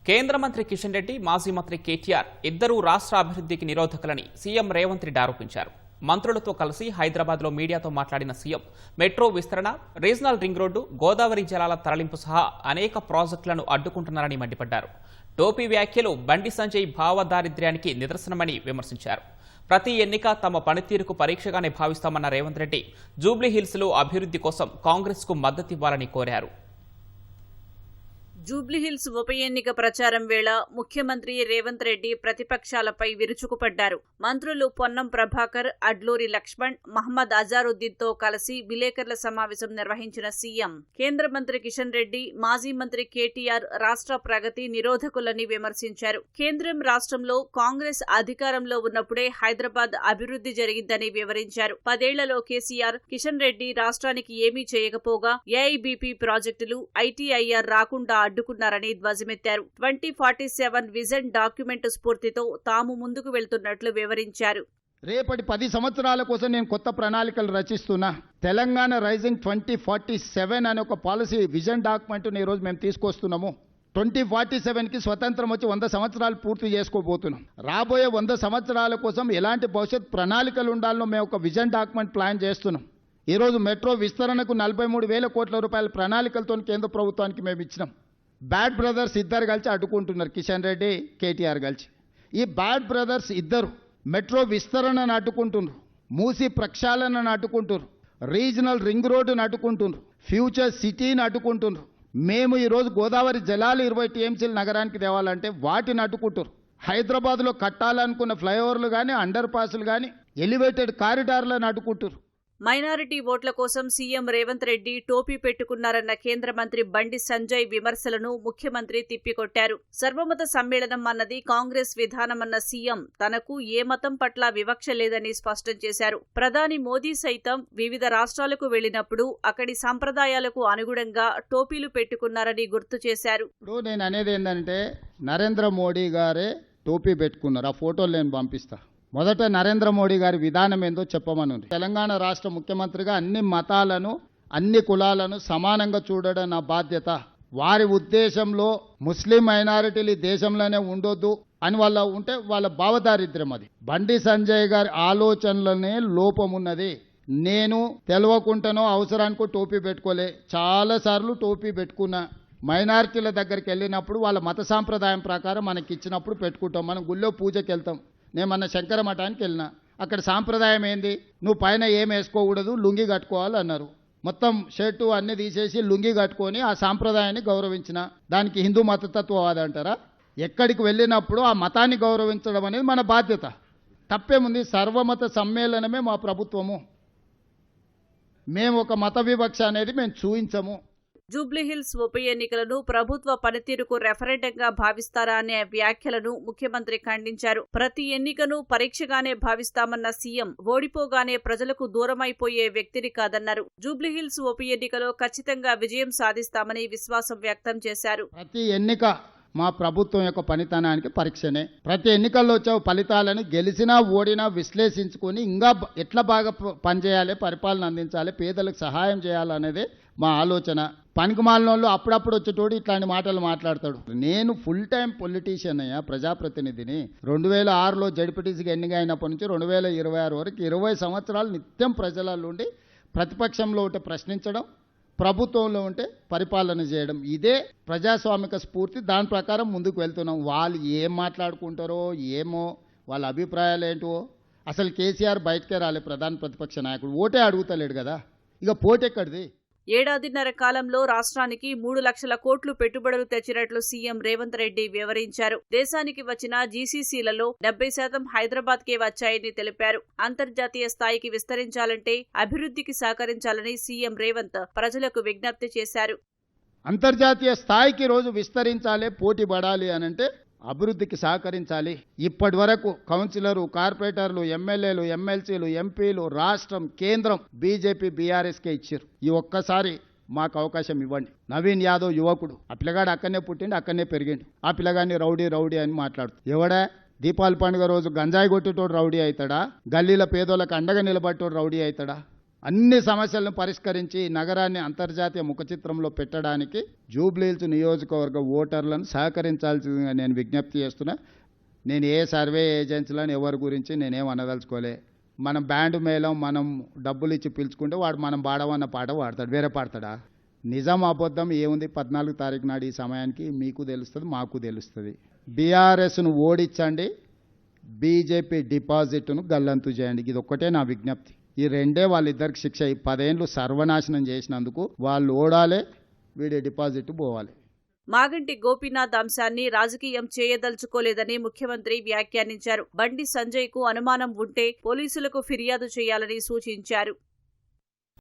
కేంద్ర మంత్రి కిషన్ రెడ్డి, మాజీ మంత్రి కేటీఆర్ ఇద్దరూ రాష్ట్ర అభివృద్ధికి నిరోధకులని సీఎం రేవంత్ రెడ్డి ఆరోపించారు. మంత్రులతో కలిసి హైదరాబాద్లో మీడియాతో మాట్లాడిన సీఎం మెట్రో విస్తరణ, రీజనల్ రింగ్ రోడ్డు, గోదావరి జలాల తరలింపు సహా అనేక ప్రాజెక్టులను అడ్డుకుంటున్నారని మండిపడ్డారు. టోపీ వ్యాఖ్యలు బండి సంజయ్ భావదారిద్ర్యానికి నిదర్శనమని విమర్శించారు. ప్రతి ఎన్నిక తమ పనితీరుకు పరీక్షగానే భావిస్తామన్న రేవంత్ రెడ్డి జూబ్లీహిల్స్లో అభివృద్ధి కోసం కాంగ్రెస్కు మద్దతివ్వాలని కోరారు. జూబ్లీహిల్స్ ఉప ఎన్నిక ప్రచారం వేళ ముఖ్యమంత్రి రేవంత్ రెడ్డి ప్రతిపక్షాలపై విరుచుకుపడ్డారు. మంత్రులు పొన్నం ప్రభాకర్, అడ్లూరి లక్ష్మణ్, మహమ్మద్ అజారుద్దీన్తో కలిసి విలేకరుల సమావేశం నిర్వహించిన సీఎం కేంద్ర మంత్రి కిషన్ రెడ్డి, మాజీ మంత్రి కేటీఆర్ రాష్ట్ర ప్రగతి నిరోధకులని విమర్శించారు. కేంద్రం రాష్ట్రంలో కాంగ్రెస్ అధికారంలో ఉన్నప్పుడే హైదరాబాద్ అభివృద్ధి జరిగిందని వివరించారు. 10 ఏళ్లలో కేసీఆర్, కిషన్ రెడ్డి రాష్ట్రానికి ఏమీ చేయకపోగా ఏఐబీపీ ప్రాజెక్టులు, ఐటీఐఆర్ రాకుండా అడ్డుకున్నారని ధ్వజమెత్తారు. 2047 విజన్ డాక్యుమెంట్ స్ఫూర్తితో తాము ముందుకు వెళ్తున్నట్లు వివరించారు. రేపటి 10 సంవత్సరాల కోసం నేను కొత్త ప్రణాళికలు రచిస్తున్నా. తెలంగాణ రైజింగ్ 2047 అనే ఒక పాలసీ విజన్ డాక్యుమెంట్ ఈ రోజు మేము తీసుకొస్తున్నాము. 2047కి స్వతంత్రం వచ్చి 100 సంవత్సరాలు పూర్తి చేసుకోబోతున్నాం. రాబోయే 100 సంవత్సరాల కోసం ఎలాంటి భవిష్యత్ ప్రణాళికలు ఉండాలో మేము ఒక విజన్ డాక్యుమెంట్ ప్లాన్ చేస్తున్నాం. ఈరోజు మెట్రో విస్తరణకు 43,000 కోట్ల రూపాయల ప్రణాళికలతో కేంద్ర ప్రభుత్వానికి మేము ఇచ్చినాం. బ్యాడ్ బ్రదర్స్ ఇద్దరు కలిసి అడ్డుకుంటున్నారు, కిషన్ రెడ్డి, కేటీఆర్ కలిసి. ఈ బ్యాడ్ బ్రదర్స్ ఇద్దరు మెట్రో విస్తరణను అడ్డుకుంటున్నారు, మూసి ప్రక్షాళనను అడ్డుకుంటున్నారు, రీజనల్ రింగ్ రోడ్డును అడ్డుకుంటున్నారు, ఫ్యూచర్ సిటీని అడ్డుకుంటున్నారు. మేము ఈరోజు గోదావరి జలాలు 20 టీఎంసీలు నగరానికి తేవాలంటే వాటిని అడ్డుకుంటారు. హైదరాబాద్లో కట్టాలనుకున్న ఫ్లైఓవర్లు కానీ, అండర్ పాస్లు కానీ, ఎలివేటెడ్ కారిడార్లను అడ్డుకుంటారు. మైనారిటీ ఓట్ల కోసం సీఎం రేవంత్ రెడ్డి టోపీ పెట్టుకున్నారన్న కేంద్ర మంత్రి బండి సంజయ్ విమర్శలను ముఖ్యమంత్రి తిప్పికొట్టారు. సర్వమత సమ్మేళనం అన్నది కాంగ్రెస్ విధానమన్న సీఎం తనకు ఏ మతం పట్ల వివక్ష లేదని స్పష్టం చేశారు. ప్రధాని మోదీ సైతం వివిధ రాష్ట్రాలకు వెళ్లినప్పుడు అక్కడి సంప్రదాయాలకు అనుగుణంగా టోపీలు పెట్టుకున్నారని గుర్తు చేశారు. ఇప్పుడు నేను అనేది ఏంటంటే, నరేంద్ర మోడీ గారే టోపీ పెట్టుకున్నారు. ఆ ఫోటోలు నేను పంపిస్తా. మొదట నరేంద్ర మోడీ గారి విధానం ఏందో చెప్పమని. తెలంగాణ రాష్ట్ర ముఖ్యమంత్రిగా అన్ని మతాలను, అన్ని కులాలను సమానంగా చూడడం నా బాధ్యత. వారి ఉద్దేశంలో ముస్లిం మైనారిటీలు ఈ దేశంలోనే ఉండొద్దు అని వాళ్ళ ఉంటే వాళ్ళ భావదారిద్ర్యం అది. బండి సంజయ్ గారి ఆలోచనలనే లోపం ఉన్నది. నేను తెలవకుండానో అవసరానికో టోపీ పెట్టుకోలే, చాలాసార్లు టోపీ పెట్టుకున్నా. మైనారిటీల దగ్గరికి వెళ్ళినప్పుడు వాళ్ళ మత సాంప్రదాయం ప్రకారం మనకి ఇచ్చినప్పుడు పెట్టుకుంటాం. మనం గుళ్ళో పూజకి వెళ్తాం. నేను మన శంకర మఠానికి వెళ్ళినా, అక్కడ సాంప్రదాయం ఏంది, నువ్వు పైన ఏం వేసుకోకూడదు, లుంగి కట్టుకోవాలి అన్నారు. మొత్తం షర్టు అన్నీ తీసేసి లుంగి కట్టుకొని ఆ సాంప్రదాయాన్ని గౌరవించిన. దానికి హిందూ మతతత్వవాది అంటారా? ఎక్కడికి వెళ్ళినప్పుడు ఆ మతాన్ని గౌరవించడం అనేది మన బాధ్యత. తప్పేముంది? సర్వమత సమ్మేళనమే మా ప్రభుత్వము. మేము ఒక మత వివక్ష అనేది మేము చూపించము. జూబ్లీహిల్స్ ఉప ఎన్నికలను ప్రభుత్వ పనితీరుకు రెఫరెండంగా భావిస్తారా అనే వ్యాఖ్యలను ముఖ్యమంత్రి ఖండించారు. ప్రతి ఎన్నికను పరీక్షగానే భావిస్తామన్న సీఎం ఓడిపోగానే ప్రజలకు దూరమైపోయే వ్యక్తిని కాదన్నారు. జూబ్లీహిల్స్ ఉప ఎన్నికలో ఖచ్చితంగా విజయం సాధిస్తామని విశ్వాసం వ్యక్తం చేశారు. ప్రతి ఎన్నిక మా ప్రభుత్వం యొక్క పనితనానికి పరీక్షనే. ప్రతి ఎన్నికల్లో వచ్చే ఫలితాలను గెలిచినా ఓడినా విశ్లేషించుకొని ఇంకా ఎట్లా బాగా పనిచేయాలి, పరిపాలన అందించాలి, పేదలకు సహాయం చేయాలనేదే మా ఆలోచన. పనికిమాలినోళ్ళు అప్పుడప్పుడు వచ్చేటోడు ఇట్లాంటి మాటలు మాట్లాడతాడు. నేను ఫుల్ టైం పొలిటీషియన్ అయ్యా, ప్రజాప్రతినిధిని. 2006లో జడ్పీటీసీకి ఎన్నిక అయినప్పటి నుంచి 2026 వరకు 20 సంవత్సరాలు నిత్యం ప్రజలలో ఉండి ప్రతిపక్షంలో ఉంటే ప్రశ్నించడం, ప్రభుత్వంలో ఉంటే పరిపాలన చేయడం. ఇదే ప్రజాస్వామిక స్ఫూర్తి. దాని ప్రకారం ముందుకు వెళ్తున్నాం. వాళ్ళు ఏం మాట్లాడుకుంటారో ఏమో, వాళ్ళ అభిప్రాయాలు ఏంటో. అసలు కేసీఆర్ బయటకే రాలే, ప్రధాన ప్రతిపక్ష నాయకుడు. ఓటే అడుగుతలేడు కదా, ఇక పోటెక్కడిది? ఏడాదిన్నర కాలంలో రాష్ట్రానికి 3 లక్షల కోట్లు పెట్టుబడులు తెచ్చినట్లు సీఎం రేవంత్ రెడ్డి వివరించారు. దేశానికి వచ్చిన జీసీసీలలో 70% హైదరాబాద్కే వచ్చాయని తెలిపారు. అంతర్జాతీయ స్థాయికి విస్తరించాలంటే అభివృద్ధికి సహకరించాలని సీఎం రేవంత్ ప్రజలకు విజ్ఞప్తి చేశారు. అంతర్జాతీయ స్థాయికి రోజు విస్తరించాలి, పోటీ పడాలి అనంటే అభివృద్ధికి సహకరించాలి. ఇప్పటి వరకు కౌన్సిలరు, కార్పొరేటర్లు, ఎమ్మెల్యేలు, ఎమ్మెల్సీలు, ఎంపీలు, రాష్ట్రం, కేంద్రం బీజేపీ, బీఆర్ఎస్కే ఇచ్చారు. ఈ ఒక్కసారి మాకు అవకాశం ఇవ్వండి. నవీన్ యాదవ్ యువకుడు, ఆ పిల్లగాడు అక్కడనే పుట్టిండు, అక్కడనే పెరిగిండు. ఆ పిల్లగాడిని రౌడీ రౌడీ అని మాట్లాడుతూ ఎవడా? దీపావళి పండుగ రోజు గంజాయి కొట్టేటోడు రౌడీ అవుతాడా? గల్లీల పేదోళ్ళకి అండగా నిలబట్టోడు రౌడీ అవుతాడా? అన్ని సమస్యలను పరిష్కరించి నగరాన్ని అంతర్జాతీయ ముఖచిత్రంలో పెట్టడానికి జూబ్లీహిల్స్ నియోజకవర్గ ఓటర్లను సహకరించాల్సిందిగా నేను విజ్ఞప్తి చేస్తున్నా. నేను ఏ సర్వే ఏజెన్సీలను ఎవరి గురించి నేనేం అనదలుచుకోలే. మనం బ్యాండ్ మేళం మనం డబ్బులు ఇచ్చి పిలుచుకుంటే వాడు మనం పాడవన్న పాట పాడతాడు, వేరే పాడతాడా? నిజం అబద్ధం ఏముంది? 14 తారీఖు నాడు ఈ సమయానికి మీకు తెలుస్తుంది, మాకు తెలుస్తుంది. బీఆర్ఎస్ను ఓడించండి, బీజేపీ డిపాజిట్ను గల్లంతు చేయండి. ఇది ఒక్కటే నా విజ్ఞప్తి. ఈ రెండే వాళ్ళిద్దరికి శిక్ష. ఈ 10 ఏళ్ళు సర్వనాశనం చేసినందుకు వాళ్ళు ఓడాలి, వీడి డిపాజిట్ పోవాలి. మాగంటి గోపీనాథ్ అంశాన్ని రాజకీయం చేయదలుచుకోలేదని ముఖ్యమంత్రి వ్యాఖ్యానించారు. బండి సంజయ్కు అనుమానం ఉంటే పోలీసులకు ఫిర్యాదు చేయాలని సూచించారు.